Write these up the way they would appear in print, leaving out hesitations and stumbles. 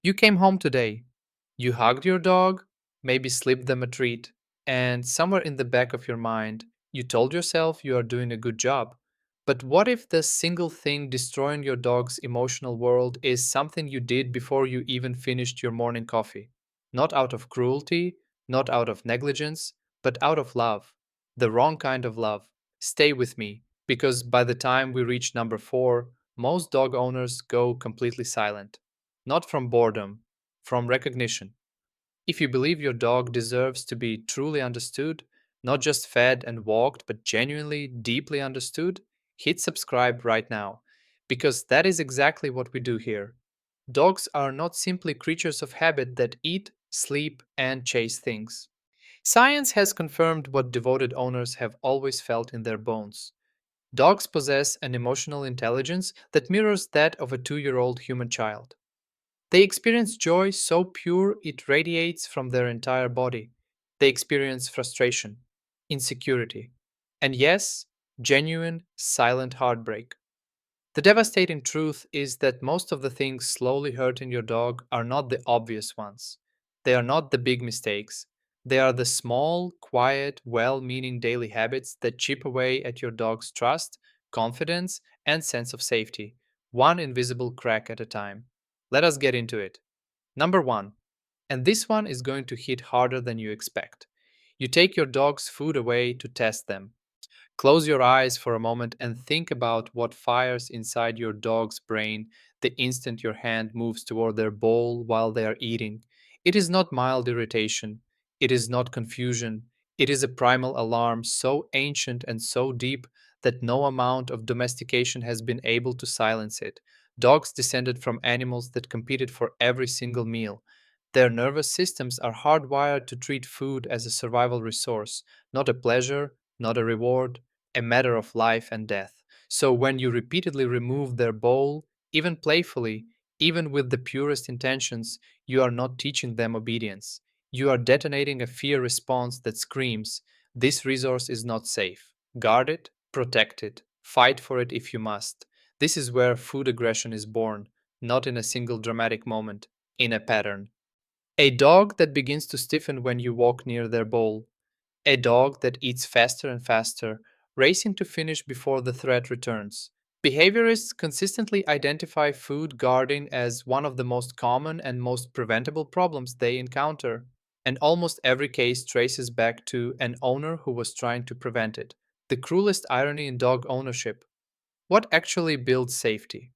You came home today. You hugged your dog, maybe slipped them a treat, and somewhere in the back of your mind, you told yourself you are doing a good job. But what if the single thing destroying your dog's emotional world is something you did before you even finished your morning coffee? Not out of cruelty, not out of negligence, but out of love. The wrong kind of love. Stay with me, because by the time we reach number 4, most dog owners go completely silent. Not from boredom, from recognition. If you believe your dog deserves to be truly understood, not just fed and walked, but genuinely, deeply understood, hit subscribe right now. Because that is exactly what we do here. Dogs are not simply creatures of habit that eat, sleep, and chase things. Science has confirmed what devoted owners have always felt in their bones. Dogs possess an emotional intelligence that mirrors that of a 2-year-old human child. They experience joy so pure it radiates from their entire body. They experience frustration, insecurity, and yes, genuine, silent heartbreak. The devastating truth is that most of the things slowly hurting your dog are not the obvious ones. They are not the big mistakes. They are the small, quiet, well meaning daily habits that chip away at your dog's trust, confidence, and sense of safety, one invisible crack at a time. Let us get into it. Number 1, and this one is going to hit harder than you expect. You take your dog's food away to test them. Close your eyes for a moment and think about what fires inside your dog's brain the instant your hand moves toward their bowl while they are eating. It is not mild irritation, it is not confusion, it is a primal alarm so ancient and so deep that no amount of domestication has been able to silence it. Dogs descended from animals that competed for every single meal. Their nervous systems are hardwired to treat food as a survival resource, not a pleasure, not a reward, a matter of life and death. So when you repeatedly remove their bowl, even playfully, even with the purest intentions, you are not teaching them obedience. You are detonating a fear response that screams, "This resource is not safe. Guard it, protect it, fight for it if you must." This is where food aggression is born, not in a single dramatic moment, in a pattern. A dog that begins to stiffen when you walk near their bowl, a dog that eats faster and faster, racing to finish before the threat returns. Behaviorists consistently identify food guarding as one of the most common and most preventable problems they encounter, and almost every case traces back to an owner who was trying to prevent it. The cruelest irony in dog ownership. What actually builds safety?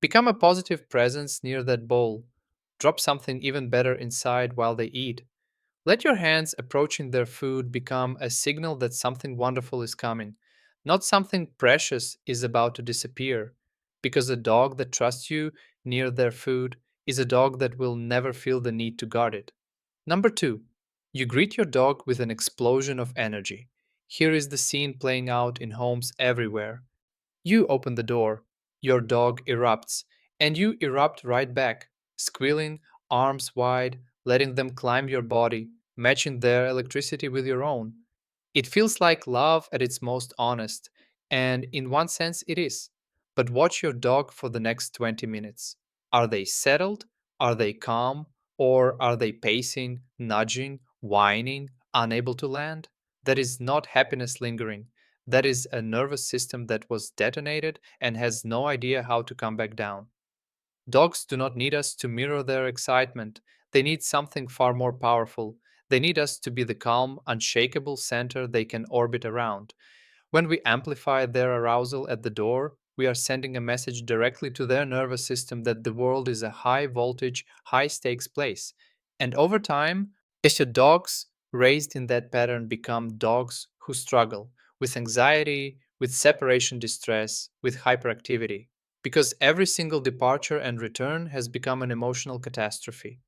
Become a positive presence near that bowl. Drop something even better inside while they eat. Let your hands approaching their food become a signal that something wonderful is coming, not something precious is about to disappear. Because a dog that trusts you near their food is a dog that will never feel the need to guard it. Number 2, you greet your dog with an explosion of energy. Here is the scene playing out in homes everywhere. You open the door, your dog erupts, and you erupt right back, squealing, arms wide, letting them climb your body, matching their electricity with your own. It feels like love at its most honest, and in one sense it is. But watch your dog for the next 20 minutes. Are they settled? Are they calm? Or are they pacing, nudging, whining, unable to land? That is not happiness lingering. That is a nervous system that was detonated and has no idea how to come back down. Dogs do not need us to mirror their excitement. They need something far more powerful. They need us to be the calm, unshakable center they can orbit around. When we amplify their arousal at the door, we are sending a message directly to their nervous system that the world is a high voltage, high stakes place. And over time, your dogs raised in that pattern become dogs who struggle with anxiety, with separation distress, with hyperactivity. Because every single departure and return has become an emotional catastrophe.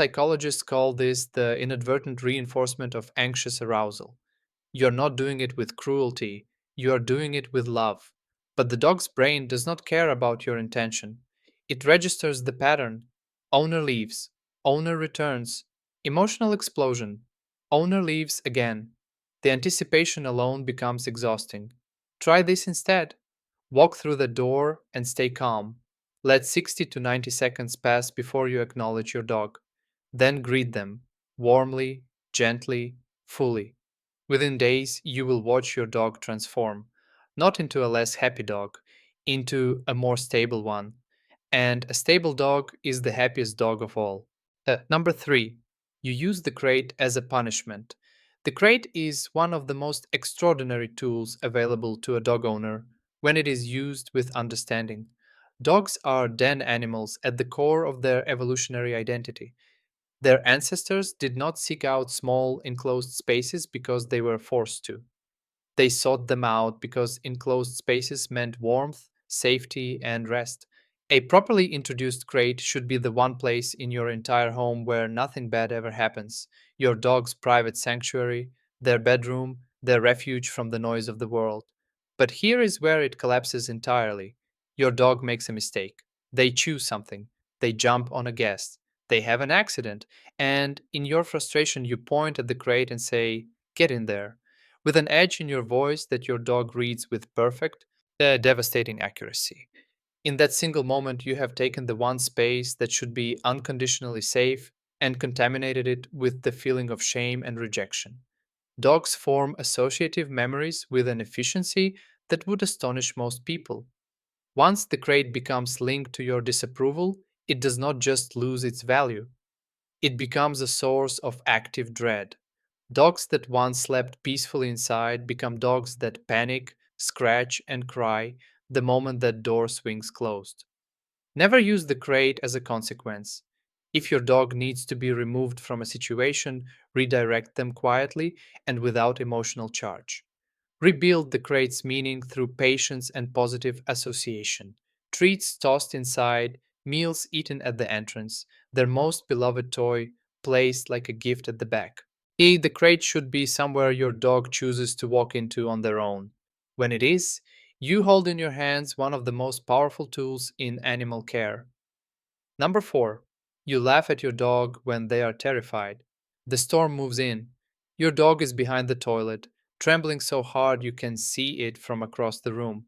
Psychologists call this the inadvertent reinforcement of anxious arousal. You're not doing it with cruelty, you are doing it with love. But the dog's brain does not care about your intention. It registers the pattern. Owner leaves, owner returns, emotional explosion, owner leaves again. The anticipation alone becomes exhausting. Try this instead. Walk through the door and stay calm. Let 60 to 90 seconds pass before you acknowledge your dog. Then greet them warmly, gently, fully. Within days, you will watch your dog transform, not into a less happy dog, into a more stable one. And a stable dog is the happiest dog of all. Number three, you use the crate as a punishment. The crate is one of the most extraordinary tools available to a dog owner when it is used with understanding. Dogs are den animals at the core of their evolutionary identity. Their ancestors did not seek out small, enclosed spaces because they were forced to. They sought them out because enclosed spaces meant warmth, safety, and rest. A properly introduced crate should be the one place in your entire home where nothing bad ever happens. Your dog's private sanctuary, their bedroom, their refuge from the noise of the world. But here is where it collapses entirely. Your dog makes a mistake. They chew something. They jump on a guest. They have an accident. And in your frustration, you point at the crate and say, "Get in there," with an edge in your voice that your dog reads with perfect, devastating accuracy. In that single moment, you have taken the one space that should be unconditionally safe and contaminated it with the feeling of shame and rejection. Dogs form associative memories with an efficiency that would astonish most people. Once the crate becomes linked to your disapproval, it does not just lose its value, it becomes a source of active dread. Dogs that once slept peacefully inside become dogs that panic, scratch, and cry the moment that door swings closed. Never use the crate as a consequence. If your dog needs to be removed from a situation, redirect them quietly and without emotional charge. Rebuild the crate's meaning through patience and positive association. Treats tossed inside, meals eaten at the entrance, their most beloved toy placed like a gift at the back. The crate should be somewhere your dog chooses to walk into on their own. When it is, you hold in your hands one of the most powerful tools in animal care. Number four, you laugh at your dog when they are terrified. The storm moves in. Your dog is behind the toilet, trembling so hard you can see it from across the room.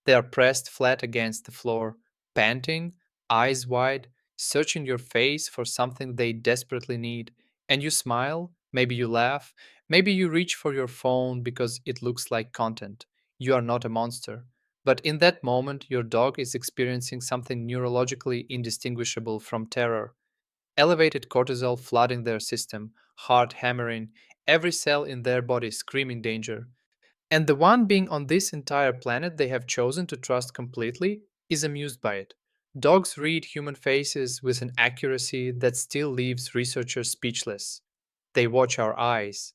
They are pressed flat against the floor, panting, eyes wide, searching your face for something they desperately need. And you smile, maybe you laugh, maybe you reach for your phone because it looks like content. You are not a monster. But in that moment, your dog is experiencing something neurologically indistinguishable from terror. Elevated cortisol flooding their system, heart hammering, every cell in their body screaming danger. And the one being on this entire planet they have chosen to trust completely is amused by it. Dogs read human faces with an accuracy that still leaves researchers speechless. They watch our eyes,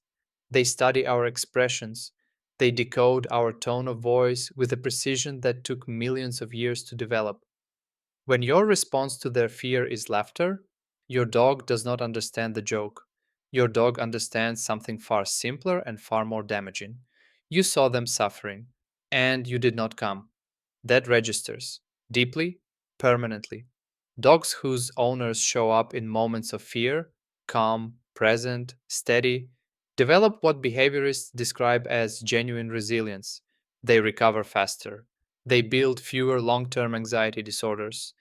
they study our expressions, they decode our tone of voice with a precision that took millions of years to develop. When your response to their fear is laughter, your dog does not understand the joke. Your dog understands something far simpler and far more damaging. You saw them suffering, and you did not come. That registers deeply, permanently. Dogs whose owners show up in moments of fear, calm, present, steady, develop what behaviorists describe as genuine resilience. They recover faster. They build fewer long term anxiety disorders.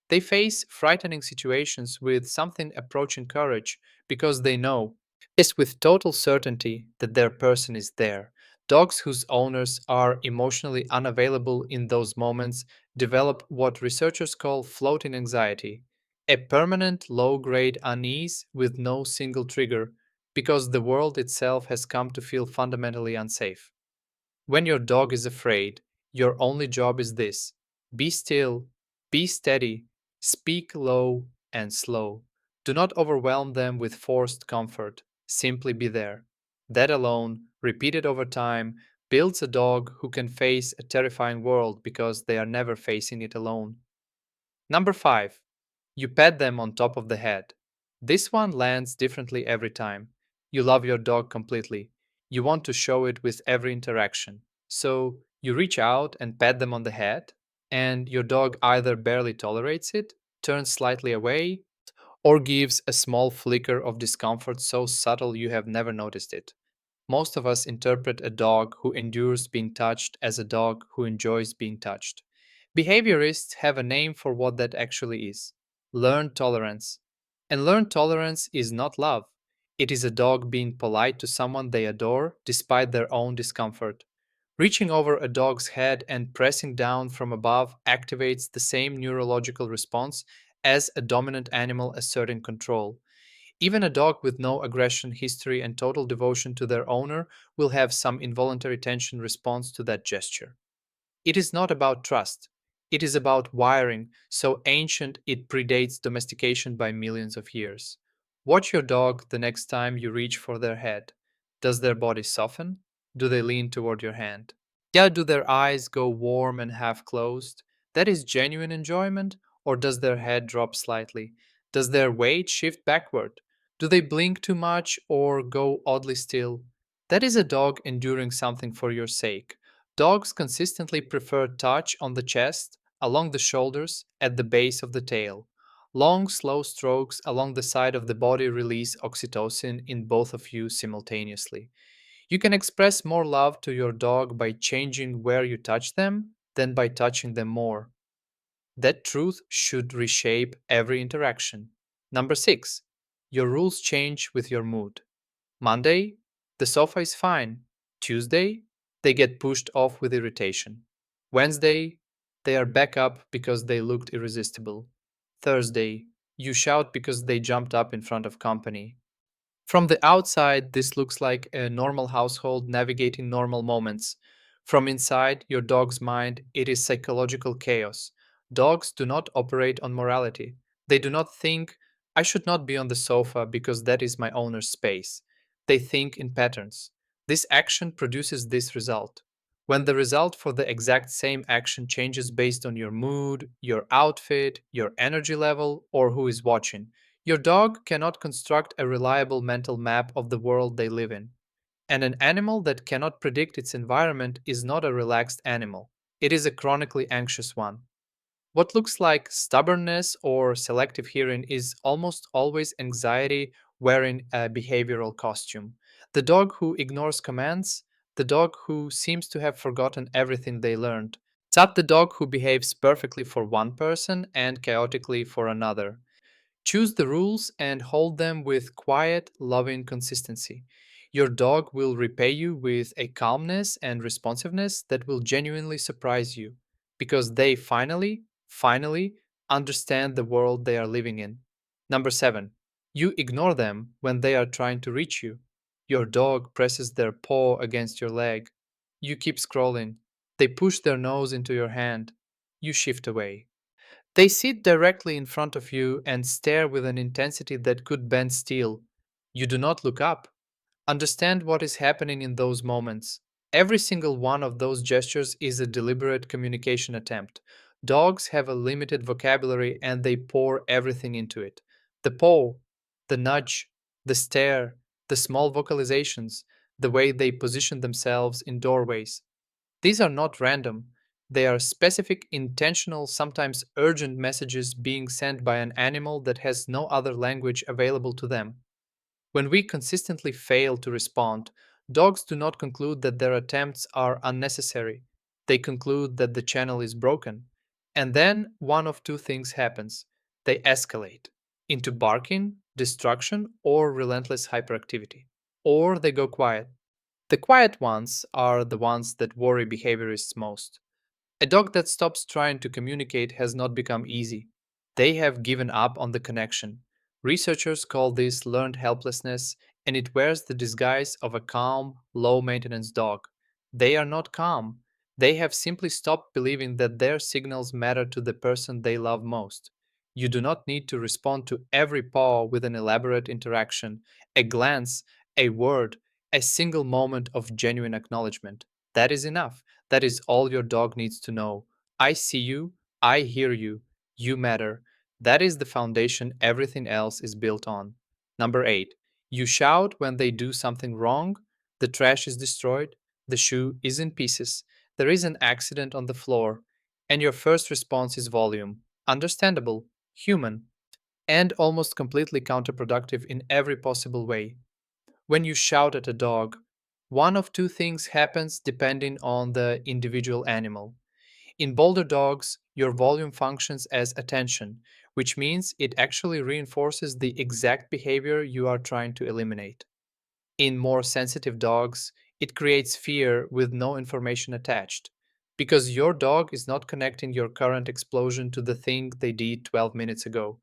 They face frightening situations with something approaching courage because they know, yes, with total certainty, that their person is there. Dogs whose owners are emotionally unavailable in those moments develop what researchers call floating anxiety, a permanent low grade unease with no single trigger, because the world itself has come to feel fundamentally unsafe. When your dog is afraid, your only job is this: be still, be steady, speak low and slow. Do not overwhelm them with forced comfort. Simply be there. That alone, repeated over time, builds a dog who can face a terrifying world because they are never facing it alone. Number five, you pat them on top of the head. This one lands differently every time. You love your dog completely. You want to show it with every interaction. So you reach out and pat them on the head, and your dog either barely tolerates it, turns slightly away, or gives a small flicker of discomfort so subtle you have never noticed it. Most of us interpret a dog who endures being touched as a dog who enjoys being touched. Behaviorists have a name for what that actually is: learned tolerance. And learned tolerance is not love, it is a dog being polite to someone they adore despite their own discomfort. Reaching over a dog's head and pressing down from above activates the same neurological response as a dominant animal asserting control. Even a dog with no aggression history and total devotion to their owner will have some involuntary tension response to that gesture. It is not about trust. It is about wiring, so ancient it predates domestication by millions of years. Watch your dog the next time you reach for their head. Does their body soften? Do they lean toward your hand? Yeah, do their eyes go warm and half closed? That is genuine enjoyment, or does their head drop slightly? Does their weight shift backward? Do they blink too much or go oddly still? That is a dog enduring something for your sake. Dogs consistently prefer touch on the chest, along the shoulders, at the base of the tail. Long, slow strokes along the side of the body release oxytocin in both of you simultaneously. You can express more love to your dog by changing where you touch them than by touching them more. That truth should reshape every interaction. Number 6. Your rules change with your mood. Monday, the sofa is fine. Tuesday, they get pushed off with irritation. Wednesday, they are back up because they looked irresistible. Thursday, you shout because they jumped up in front of company. From the outside, this looks like a normal household navigating normal moments. From inside your dog's mind, it is psychological chaos. Dogs do not operate on morality. They do not think, I should not be on the sofa because that is my owner's space. They think in patterns. This action produces this result. When the result for the exact same action changes based on your mood, your outfit, your energy level, or who is watching, your dog cannot construct a reliable mental map of the world they live in. And an animal that cannot predict its environment is not a relaxed animal. It is a chronically anxious one. What looks like stubbornness or selective hearing is almost always anxiety wearing a behavioral costume. The dog who ignores commands, the dog who seems to have forgotten everything they learned. It's not the dog who behaves perfectly for one person and chaotically for another. Choose the rules and hold them with quiet, loving consistency. Your dog will repay you with a calmness and responsiveness that will genuinely surprise you because they finally understand the world they are living in. Number 7. You ignore them when they are trying to reach you. Your dog presses their paw against your leg. You keep scrolling. They push their nose into your hand. You shift away. They sit directly in front of you and stare with an intensity that could bend steel. You do not look up. Understand what is happening in those moments. Every single one of those gestures is a deliberate communication attempt. Dogs have a limited vocabulary and they pour everything into it: the paw, the nudge, the stare, the small vocalizations, the way they position themselves in doorways. These are not random. They are specific, intentional, sometimes urgent messages being sent by an animal that has no other language available to them. When we consistently fail to respond, dogs do not conclude that their attempts are unnecessary. They conclude that the channel is broken. And then one of two things happens: they escalate into barking, destruction, or relentless hyperactivity. Or they go quiet. The quiet ones are the ones that worry behaviorists most. A dog that stops trying to communicate has not become easy. They have given up on the connection. Researchers call this learned helplessness, and it wears the disguise of a calm, low maintenance dog. They are not calm. They have simply stopped believing that their signals matter to the person they love most. You do not need to respond to every paw with an elaborate interaction, a glance, a word, a single moment of genuine acknowledgement. That is enough. That is all your dog needs to know. I see you, I hear you, you matter. That is the foundation everything else is built on. Number 8. You shout when they do something wrong. The trash is destroyed, the shoe is in pieces, there is an accident on the floor, and your first response is volume. Understandable, human, and almost completely counterproductive in every possible way. When you shout at a dog, one of two things happens depending on the individual animal. In bolder dogs, your volume functions as attention, which means it actually reinforces the exact behavior you are trying to eliminate. In more sensitive dogs, it creates fear with no information attached, because your dog is not connecting your current explosion to the thing they did 12 minutes ago.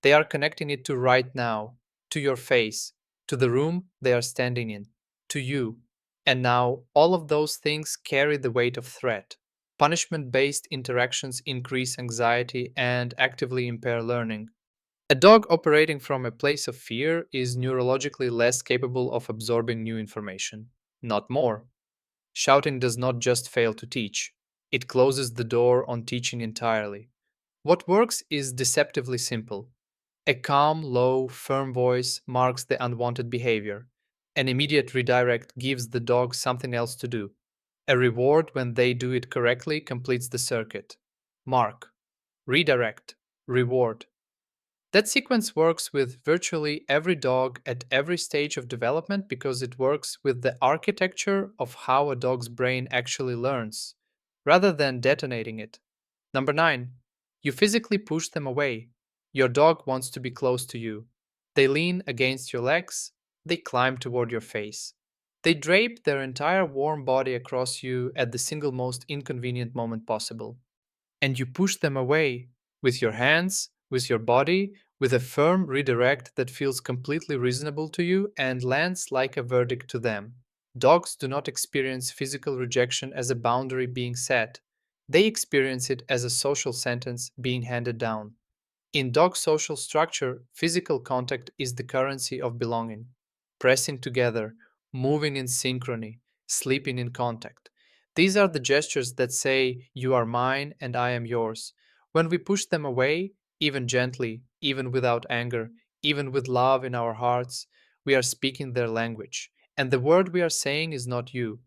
They are connecting it to right now, to your face, to the room they are standing in, to you. And now all of those things carry the weight of threat. Punishment based interactions increase anxiety and actively impair learning. A dog operating from a place of fear is neurologically less capable of absorbing new information, not more. Shouting does not just fail to teach, it closes the door on teaching entirely. What works is deceptively simple. A calm, low, firm voice marks the unwanted behavior. An immediate redirect gives the dog something else to do. A reward when they do it correctly completes the circuit. Mark, redirect, reward. That sequence works with virtually every dog at every stage of development because it works with the architecture of how a dog's brain actually learns, rather than detonating it. Number 9. You physically push them away. Your dog wants to be close to you. They lean against your legs, they climb toward your face. They drape their entire warm body across you at the single most inconvenient moment possible. And you push them away with your hands, with your body, with a firm redirect that feels completely reasonable to you and lands like a verdict to them. Dogs do not experience physical rejection as a boundary being set, they experience it as a social sentence being handed down. In dog social structure, physical contact is the currency of belonging. Pressing together, moving in synchrony, sleeping in contact. These are the gestures that say, "You are mine and I am yours." When we push them away, even gently, even without anger, even with love in our hearts, we are speaking their language. And the word we are saying is not you.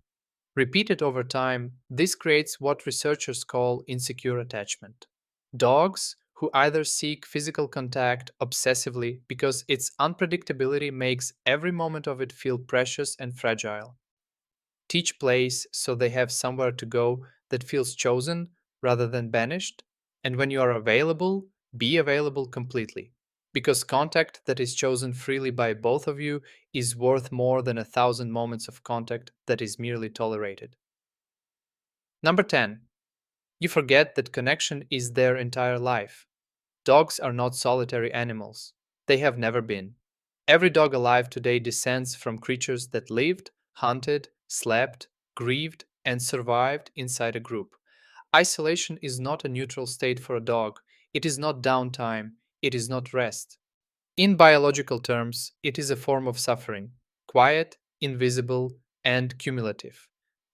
Repeated over time, this creates what researchers call insecure attachment. Dogs who either seek physical contact obsessively because its unpredictability makes every moment of it feel precious and fragile, teach plays so they have somewhere to go that feels chosen rather than banished, and when you are available, be available completely. Because contact that is chosen freely by both of you is worth more than 1,000 moments of contact that is merely tolerated. Number 10. You forget that connection is their entire life. Dogs are not solitary animals. They have never been. Every dog alive today descends from creatures that lived, hunted, slept, grieved, and survived inside a group. Isolation is not a neutral state for a dog. It is not downtime. It is not rest. In biological terms, it is a form of suffering, quiet, invisible, and cumulative.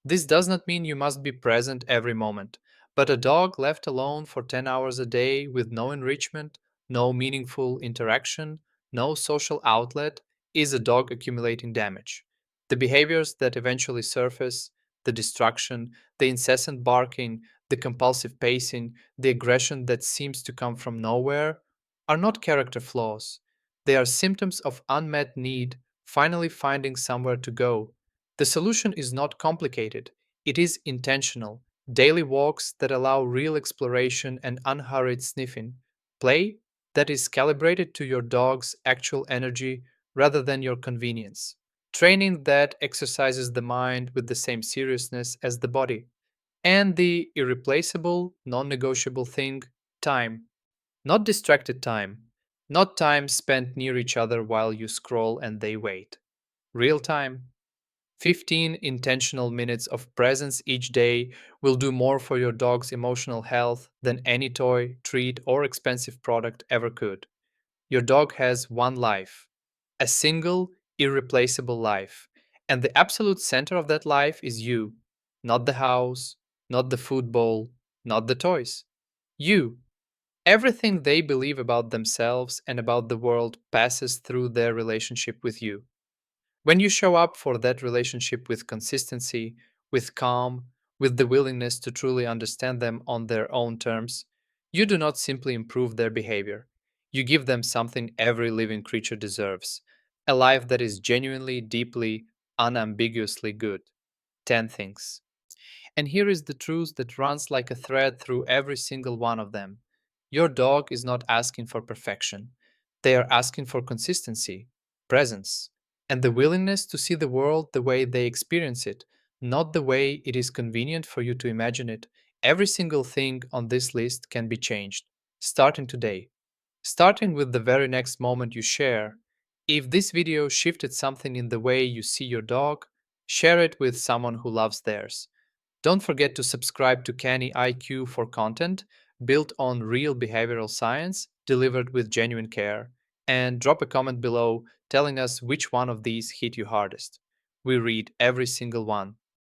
This does not mean you must be present every moment, but a dog left alone for 10 hours a day with no enrichment, no meaningful interaction, no social outlet is a dog accumulating damage. The behaviors that eventually surface, the destruction, the incessant barking, the compulsive pacing, the aggression that seems to come from nowhere, are not character flaws. They are symptoms of unmet need finally finding somewhere to go. The solution is not complicated, it is intentional. Daily walks that allow real exploration and unhurried sniffing. Play that is calibrated to your dog's actual energy rather than your convenience. Training that exercises the mind with the same seriousness as the body. And the irreplaceable, non negotiable thing, time. Not distracted time. Not time spent near each other while you scroll and they wait. Real time. 15 intentional minutes of presence each day will do more for your dog's emotional health than any toy, treat, or expensive product ever could. Your dog has one life, a single, irreplaceable life. And the absolute center of that life is you. Not the house, not the food bowl, not the toys. You. Everything they believe about themselves and about the world passes through their relationship with you. When you show up for that relationship with consistency, with calm, with the willingness to truly understand them on their own terms, you do not simply improve their behavior. You give them something every living creature deserves, a life that is genuinely, deeply, unambiguously good. 10 things. And here is the truth that runs like a thread through every single one of them. Your dog is not asking for perfection. They are asking for consistency, presence, and the willingness to see the world the way they experience it, not the way it is convenient for you to imagine it. Every single thing on this list can be changed, starting today. Starting with the very next moment you share. If this video shifted something in the way you see your dog, share it with someone who loves theirs. Don't forget to subscribe to Canny IQ for content built on real behavioral science delivered with genuine care. And drop a comment below telling us which one of these hit you hardest. We read every single one.